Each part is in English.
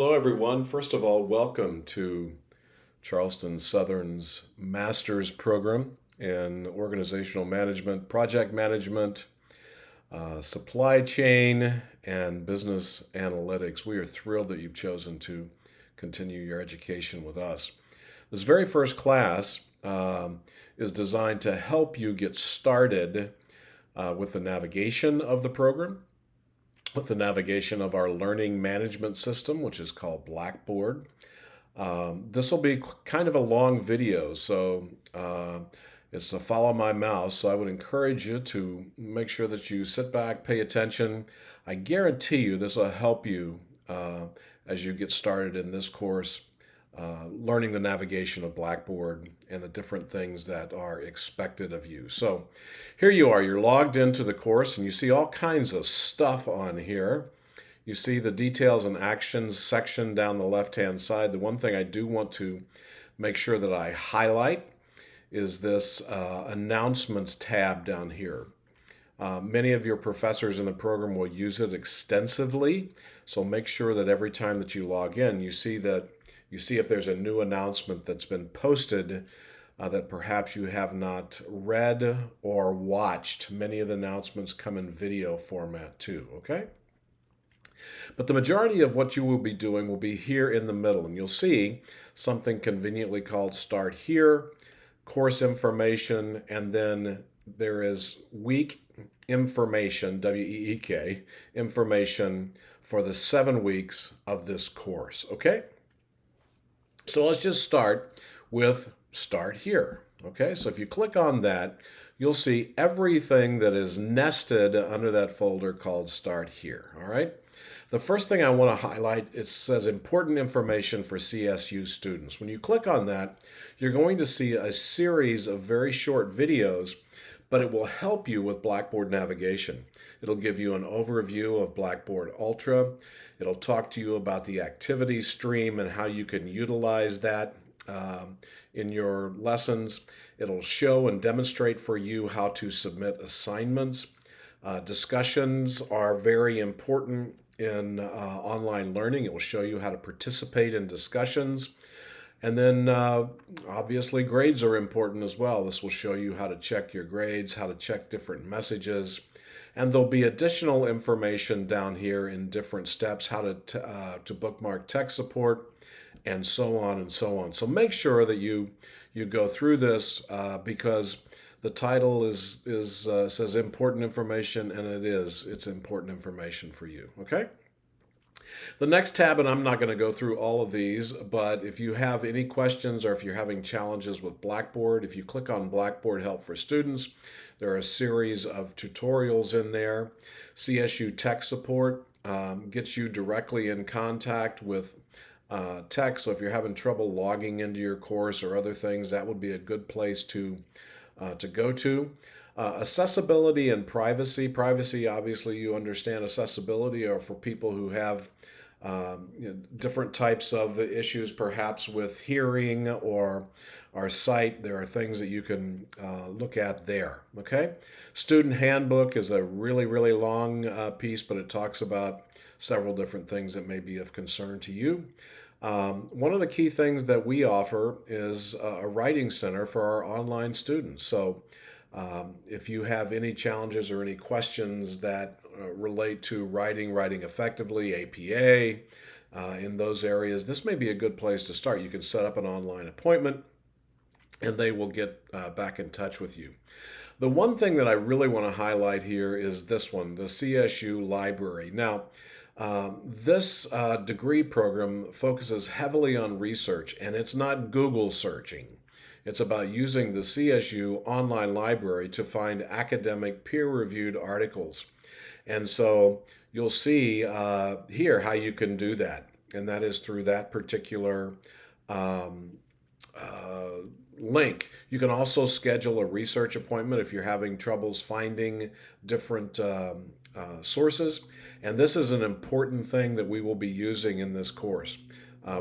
Hello, everyone. First of all, welcome to Charleston Southern's master's program in organizational management, project management, supply chain, and business analytics. We are thrilled that you've chosen to continue your education with us. This very first class is designed to help you get started with the navigation of the program, with the navigation of our learning management system, which is called Blackboard. This will be kind of a long video, so it's a follow my mouse. So I would encourage you to make sure that you sit back, pay attention. I guarantee you this will help you as you get started in this course, learning the navigation of Blackboard and the different things that are expected of you. So here you are, you're logged into the course and you see all kinds of stuff on here. You see the details and actions section down the left-hand side. The one thing I do want to make sure that I highlight is this announcements tab down here. Many of your professors in the program will use it extensively, so make sure that every time that you log in, you see if there's a new announcement that's been posted that perhaps you have not read or watched. Many of the announcements come in video format too, okay? But the majority of what you will be doing will be here in the middle, and you'll see something conveniently called Start Here, Course Information, and then there is Week Information, W-E-E-K, information for the 7 weeks of this course, okay? So let's just start with Start Here, okay? So if you click on that, you'll see everything that is nested under that folder called Start Here, all right? The first thing I want to highlight, it says important information for CSU students. When you click on that, you're going to see a series of very short videos, but it will help you with Blackboard navigation. It'll give you an overview of Blackboard Ultra. It'll talk to you about the activity stream and how you can utilize that in your lessons. It'll show and demonstrate for you how to submit assignments. Discussions are very important in online learning. It will show you how to participate in discussions. And then obviously grades are important as well. This will show you how to check your grades, how to check different messages. And there'll be additional information down here in different steps, how to bookmark tech support, and so on and so on. So make sure that you go through this because the title says important information, and it's important information for you, okay? The next tab, and I'm not going to go through all of these, but if you have any questions or if you're having challenges with Blackboard, if you click on Blackboard Help for Students, there are a series of tutorials in there. CSU Tech Support gets you directly in contact with tech, so if you're having trouble logging into your course or other things, that would be a good place to go to. Accessibility and privacy. Privacy, obviously, you understand accessibility are for people who have different types of issues, perhaps with hearing or sight. There are things that you can look at there, okay? Student handbook is a really, really long piece, but it talks about several different things that may be of concern to you. One of the key things that we offer is a writing center for our online students. So if you have any challenges or any questions that relate to writing effectively, APA, in those areas, this may be a good place to start. You can set up an online appointment and they will get back in touch with you. The one thing that I really want to highlight here is this one, the CSU Library. Now, this degree program focuses heavily on research, and it's not Google searching. It's about using the CSU online library to find academic peer-reviewed articles. And so you'll see here how you can do that. And that is through that particular link. You can also schedule a research appointment if you're having troubles finding different sources. And this is an important thing that we will be using in this course.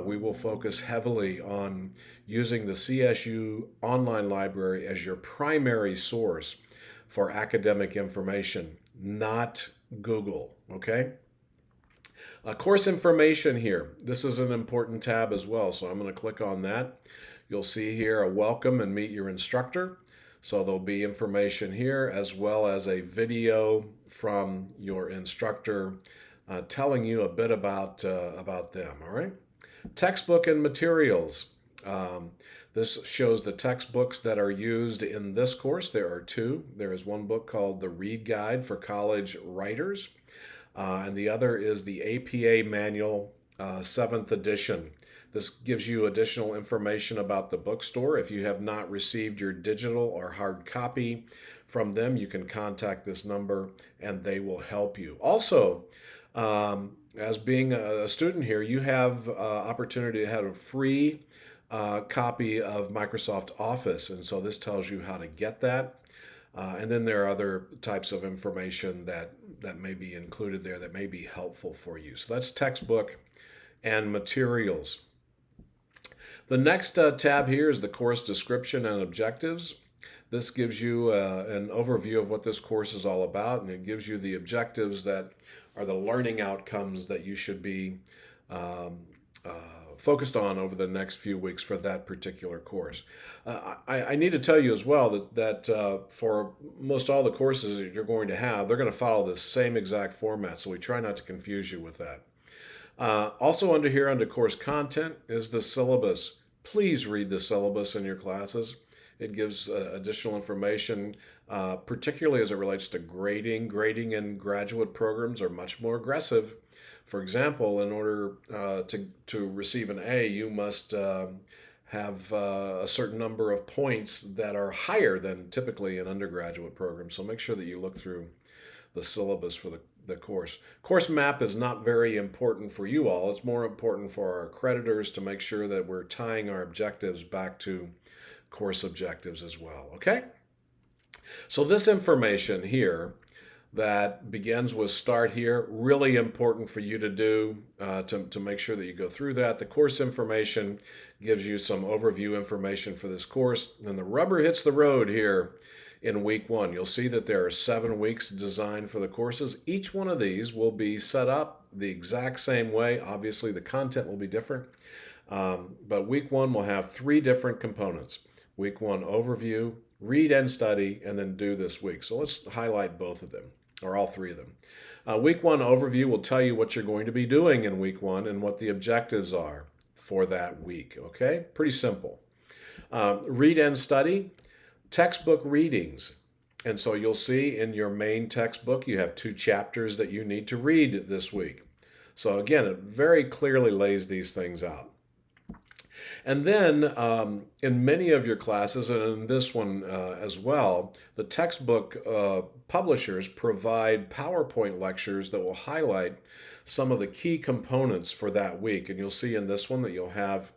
We will focus heavily on using the CSU online library as your primary source for academic information, not Google, okay? Course information here. This is an important tab as well, so I'm going to click on that. You'll see here a welcome and meet your instructor. So there'll be information here as well as a video from your instructor telling you a bit about them. All right. Textbook and materials. This shows the textbooks that are used in this course. There are two. There is one book called The Read Guide for College Writers, and the other is the APA Manual, 7th edition. This gives you additional information about the bookstore. If you have not received your digital or hard copy from them, you can contact this number and they will help you. Also, as being a student here, you have opportunity to have a free copy of Microsoft Office, and so this tells you how to get that. And then there are other types of information that may be included there that may be helpful for you. So that's textbook and materials. The next tab here is the course description and objectives. This gives you an overview of what this course is all about, and it gives you the objectives that are the learning outcomes that you should be focused on over the next few weeks for that particular course. I need to tell you as well that for most all the courses that you're going to have, they're going to follow the same exact format, so we try not to confuse you with that. Also under here, under course content, is the syllabus. Please read the syllabus in your classes. It gives additional information, particularly as it relates to grading. Grading in graduate programs are much more aggressive. For example, in order to receive an A, you must have a certain number of points that are higher than typically in undergraduate programs. So make sure that you look through the syllabus for the course. Course map is not very important for you all. It's more important for our accreditors to make sure that we're tying our objectives back to course objectives as well. Okay? So this information here that begins with start here, really important for you to do to make sure that you go through that. The course information gives you some overview information for this course. And the rubber hits the road here in week 1. You'll see that there are 7 weeks designed for the courses. Each one of these will be set up the exact same way. Obviously, the content will be different. But week 1 will have 3 different components. Week 1 overview, read and study, and then do this week. So let's highlight both of them, or all 3 of them. Week 1 overview will tell you what you're going to be doing in week 1 and what the objectives are for that week. Okay? Pretty simple. Read and study, textbook readings. And so you'll see in your main textbook, you have 2 chapters that you need to read this week. So again, it very clearly lays these things out. And then in many of your classes, and in this one as well, the textbook publishers provide PowerPoint lectures that will highlight some of the key components for that week. And you'll see in this one that you'll have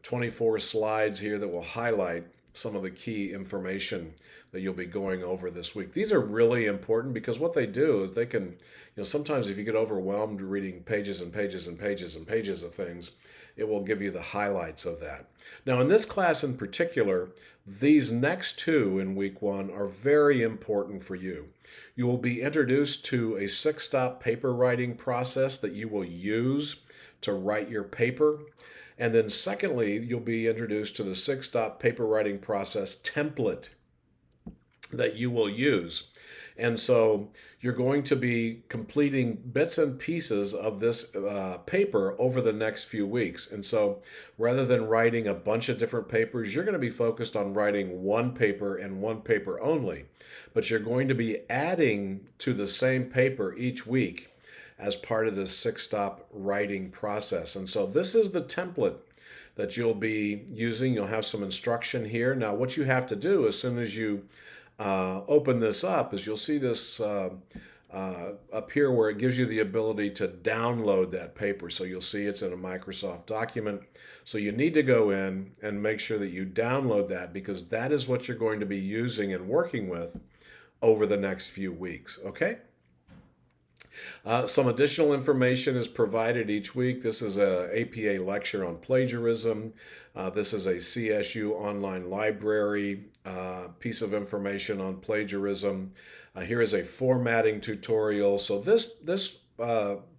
24 slides here that will highlight some of the key information that you'll be going over this week. These are really important because what they do is they can, sometimes if you get overwhelmed reading pages and pages and pages and pages of things, it will give you the highlights of that. Now, in this class in particular, these next 2 in week 1 are very important for you. You will be introduced to a 6-stop paper writing process that you will use to write your paper. And then secondly, you'll be introduced to the 6-stop paper writing process template that you will use. And so you're going to be completing bits and pieces of this paper over the next few weeks. And so rather than writing a bunch of different papers, you're going to be focused on writing one paper and one paper only. But you're going to be adding to the same paper each week as part of this 6-stop writing process. And so this is the template that you'll be using. You'll have some instruction here. Now, what you have to do as soon as you open this up is you'll see this up here where it gives you the ability to download that paper. So you'll see it's in a Microsoft document. So you need to go in and make sure that you download that because that is what you're going to be using and working with over the next few weeks. Okay? Some additional information is provided each week. This is a APA lecture on plagiarism. This is a CSU online library piece of information on plagiarism. Here is a formatting tutorial. So this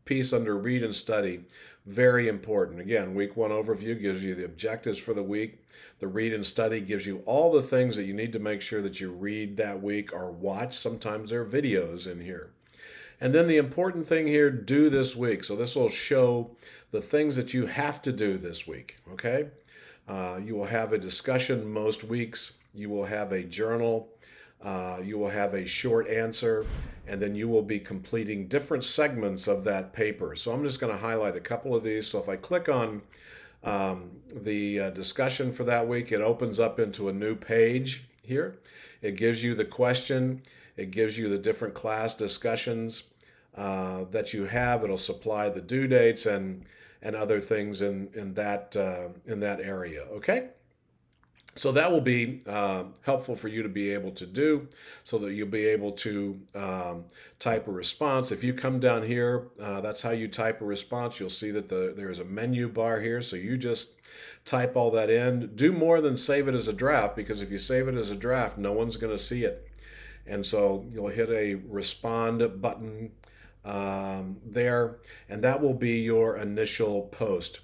piece under read and study, very important. Again, week one overview gives you the objectives for the week. The read and study gives you all the things that you need to make sure that you read that week or watch. Sometimes there are videos in here. And then the important thing here, do this week. So this will show the things that you have to do this week, okay? You will have a discussion most weeks. You will have a journal. You will have a short answer, and then you will be completing different segments of that paper. So I'm just going to highlight a couple of these. So if I click on the discussion for that week, it opens up into a new page here. It gives you the question. It gives you the different class discussions that you have. It'll supply the due dates and other things in that area. Okay. So that will be helpful for you to be able to do, so that you'll be able to type a response. If you come down here, that's how you type a response. You'll see that there's a menu bar here, so you just type all that in. Do more than save it as a draft, because if you save it as a draft, no one's going to see it. And so you'll hit a respond button there, and that will be your initial post.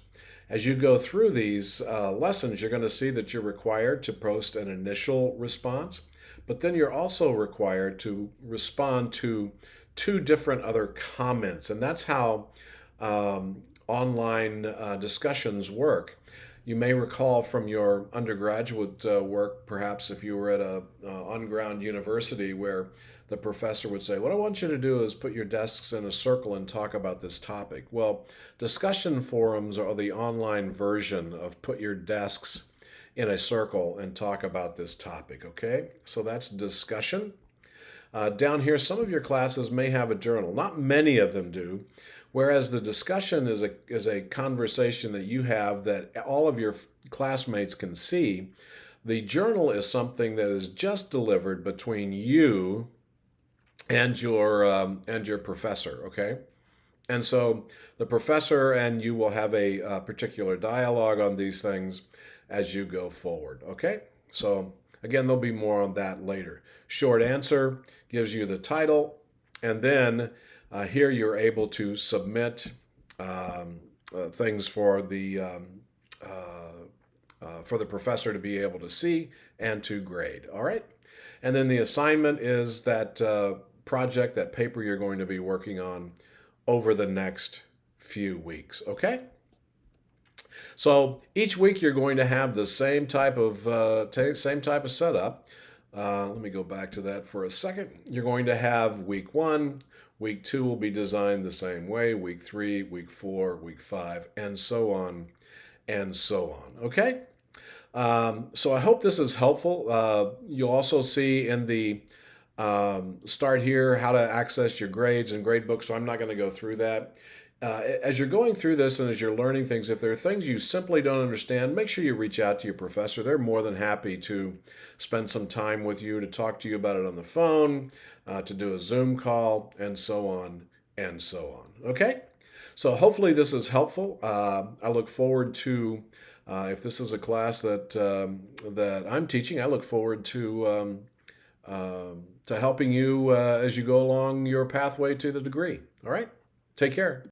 As you go through these lessons, you're going to see that you're required to post an initial response, but then you're also required to respond to 2 different other comments, and that's how online discussions work. You may recall from your undergraduate work, perhaps if you were at a on-ground university, where the professor would say, what I want you to do is put your desks in a circle and talk about this topic. Well, discussion forums are the online version of put your desks in a circle and talk about this topic, okay? So that's discussion. Down here, some of your classes may have a journal. Not many of them do. Whereas the discussion is a conversation that you have that all of your classmates can see. The journal is something that is just delivered between you and your professor, okay? And so the professor and you will have a particular dialogue on these things as you go forward, okay? So again, there'll be more on that later. Short answer gives you the title, and then here you're able to submit things for the professor to be able to see and to grade. All right, and then the assignment is that project, that paper you're going to be working on over the next few weeks. Okay. So each week you're going to have the same type of setup. Let me go back to that for a second. You're going to have week 1. Week 2 will be designed the same way, week 3, week 4, week 5, and so on and so on. Okay? So I hope this is helpful. You'll also see in the start here how to access your grades and grade books, so I'm not going to go through that. As you're going through this and as you're learning things, if there are things you simply don't understand, make sure you reach out to your professor. They're more than happy to spend some time with you, to talk to you about it on the phone, to do a Zoom call, and so on and so on. Okay? So hopefully this is helpful. I look forward to, if this is a class that I'm teaching, I look forward to helping you as you go along your pathway to the degree. All right? Take care.